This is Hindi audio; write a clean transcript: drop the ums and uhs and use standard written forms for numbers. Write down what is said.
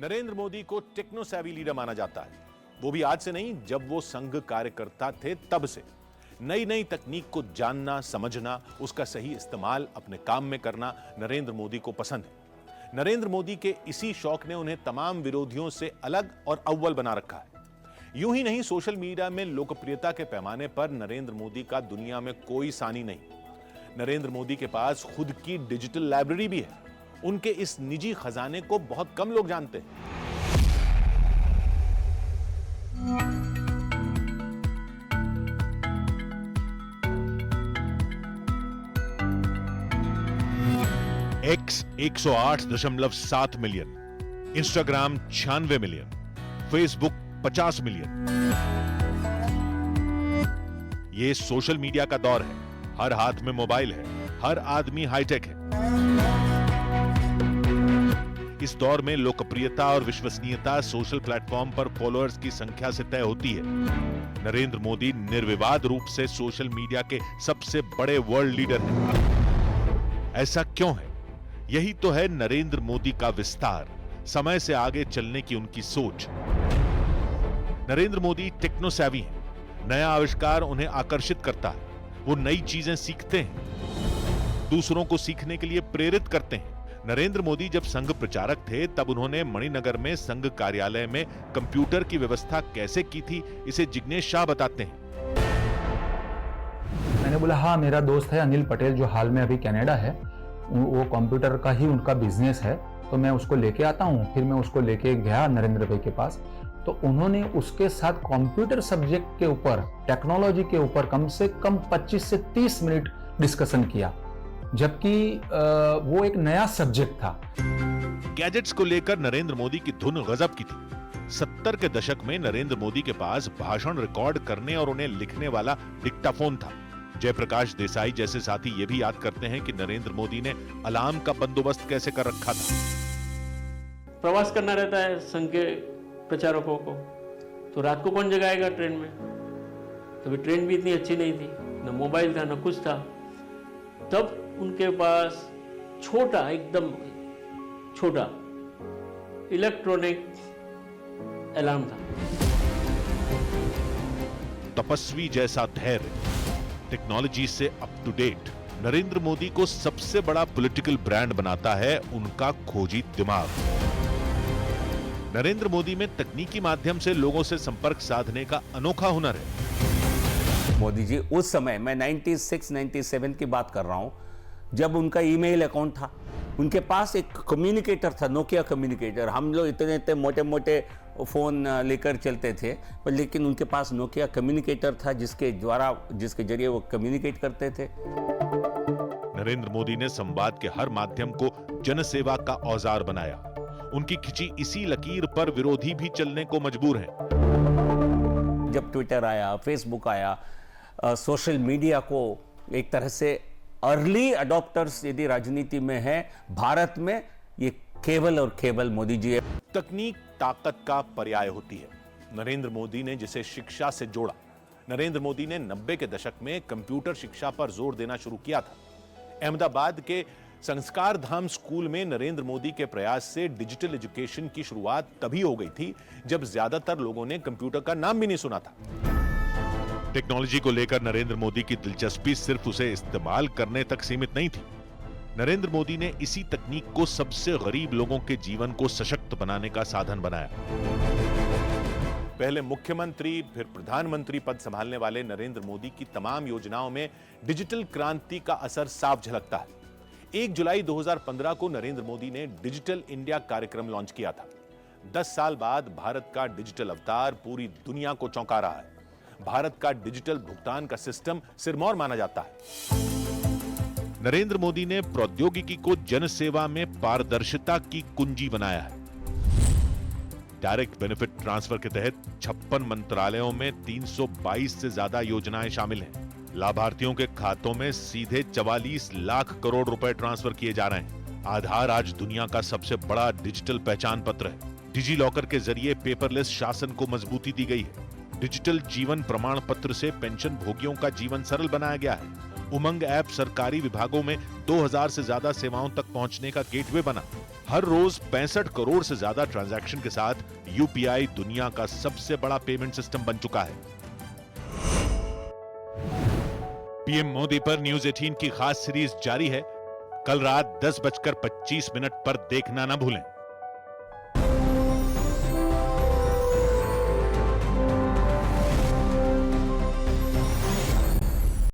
नरेंद्र मोदी को टेक्नो सैवी लीडर माना जाता है। वो भी आज से नहीं, जब वो संघ कार्यकर्ता थे तब से। नई नई तकनीक को जानना, समझना, उसका सही इस्तेमाल अपने काम में करना नरेंद्र मोदी को पसंद है। नरेंद्र मोदी के इसी शौक ने उन्हें तमाम विरोधियों से अलग और अव्वल बना रखा है। यूं ही नहीं, सोशल मीडिया में लोकप्रियता के पैमाने पर नरेंद्र मोदी का दुनिया में कोई सानी नहीं। नरेंद्र मोदी के पास खुद की डिजिटल लाइब्रेरी भी है। उनके इस निजी खजाने को बहुत कम लोग जानते हैं। X 108.7 million, Instagram 96 million, Facebook 50 million. ये सोशल मीडिया का दौर है। हर हाथ में मोबाइल है, हर आदमी हाईटेक है। इस दौर में लोकप्रियता और विश्वसनीयता सोशल प्लेटफॉर्म पर फॉलोअर्स की संख्या से तय होती है। नरेंद्र मोदी निर्विवाद रूप से सोशल मीडिया के सबसे बड़े वर्ल्ड लीडर हैं। ऐसा क्यों है? यही तो है नरेंद्र मोदी का विस्तार, समय से आगे चलने की उनकी सोच। नरेंद्र मोदी टेक्नो सैवी हैं। नया आविष्कार उन्हें आकर्षित करता है। वो नई चीजें सीखते हैं, दूसरों को सीखने के लिए प्रेरित करते हैं। नरेंद्र मोदी जब संघ प्रचारक थे तब उन्होंने मणिनगर में संघ कार्यालय में कंप्यूटर की व्यवस्था कैसे की थी, इसे जिग्नेश शाह बताते हैं। मैंने बोला हाँ, मेरा दोस्त है अनिल पटेल जो हाल में अभी कनाडा है, वो कंप्यूटर का ही उनका बिजनेस है, तो मैं उसको लेके आता हूँ। फिर मैं उसको लेके गया नरेंद्र भाई के पास, तो उन्होंने उसके साथ कंप्यूटर सब्जेक्ट के ऊपर, टेक्नोलॉजी के ऊपर कम से कम 25 से 30 मिनट डिस्कशन किया, जबकि वो एक नया सब्जेक्ट था। गैजेट्स को लेकर नरेंद्र मोदी की धुन गजब की थी। 70 के दशक में नरेंद्र मोदी के पास भाषण रिकॉर्ड करने और उन्हें लिखने वाला डिक्टाफोन था। जयप्रकाश देसाई जैसे साथी ये भी याद करते हैं कि नरेंद्र मोदी ने अलार्म का बंदोबस्त कैसे कर रखा था। प्रवास करना रहता है संघ के प्रचारकों को, तो रात को कौन जगाएगा ट्रेन में? तभी ट्रेन भी इतनी अच्छी नहीं थी, न मोबाइल था न कुछ था। तब उनके पास छोटा, एकदम छोटा इलेक्ट्रॉनिक अलार्म था। तपस्वी जैसा धैर्य, टेक्नोलॉजी से up to date. Narendra Modi को सबसे बड़ा पॉलिटिकल ब्रांड बनाता है उनका खोजी दिमाग। नरेंद्र मोदी में तकनीकी माध्यम से लोगों से संपर्क साधने का अनोखा हुनर है। मोदी जी उस समय, मैं 96-97 की बात कर रहा हूं, जब उनका ईमेल अकाउंट था, उनके पास एक कम्युनिकेटर था, नोकिया कम्युनिकेटर। हम लोग इतने इतने मोटे मोटे फ़ोन लेकर चलते थे, पर लेकिन उनके पास नोकिया कम्युनिकेटर था जिसके जरिए वो कम्युनिकेट करते थे। नरेंद्र मोदी ने संवाद के हर माध्यम को जनसेवा का औजार बनाया। उनकी खिंची इसी लकीर पर विरोधी भी चलने को मजबूर हैं। जब ट्विटर आया, फेसबुक आया, सोशल मीडिया को एक तरह से अर्ली अडॉप्टर्स यदि राजनीति में है भारत में, ये केवल और केवल मोदी जी है। तकनीक ताकत का पर्याय होती है। नरेंद्र मोदी ने जिसे शिक्षा से जोड़ा। नरेंद्र मोदी ने 90 के दशक में कंप्यूटर शिक्षा पर जोर देना शुरू किया था। अहमदाबाद के संस्कार धाम स्कूल में नरेंद्र मोदी के प्रयास से डिजिटल एजुकेशन की शुरुआत तभी हो गई थी जब ज्यादातर लोगों ने कंप्यूटर का नाम भी नहीं सुना था। टेक्नोलॉजी को लेकर नरेंद्र मोदी की दिलचस्पी सिर्फ उसे इस्तेमाल करने तक सीमित नहीं थी। नरेंद्र मोदी ने इसी तकनीक को सबसे गरीब लोगों के जीवन को सशक्त बनाने का साधन बनाया। पहले मुख्यमंत्री, फिर प्रधानमंत्री पद संभालने वाले नरेंद्र मोदी की तमाम योजनाओं में डिजिटल क्रांति का असर साफ झलकता है। 1 जुलाई 2015 को नरेंद्र मोदी ने डिजिटल इंडिया कार्यक्रम लॉन्च किया था। 10 साल बाद भारत का डिजिटल अवतार पूरी दुनिया को चौंका रहा है। भारत का डिजिटल भुगतान का सिस्टम सिरमौर माना जाता है। नरेंद्र मोदी ने प्रौद्योगिकी को जनसेवा में पारदर्शिता की कुंजी बनाया है। डायरेक्ट बेनिफिट ट्रांसफर के तहत 56 मंत्रालयों में 322 से ज्यादा योजनाएं शामिल हैं। लाभार्थियों के खातों में सीधे 44 लाख करोड़ रुपए ट्रांसफर किए जा रहे हैं। आधार आज दुनिया का सबसे बड़ा डिजिटल पहचान पत्र है। डिजी लॉकर के जरिए पेपरलेस शासन को मजबूती दी गई है। डिजिटल जीवन प्रमाण पत्र से पेंशन भोगियों का जीवन सरल बनाया गया है। उमंग ऐप सरकारी विभागों में 2000 से ज्यादा सेवाओं तक पहुंचने का गेटवे बना। हर रोज 65 करोड़ से ज्यादा ट्रांजैक्शन के साथ यूपीआई दुनिया का सबसे बड़ा पेमेंट सिस्टम बन चुका है। पीएम मोदी पर न्यूज 18 की खास सीरीज जारी है। कल रात 10:25 पर देखना ना भूलें।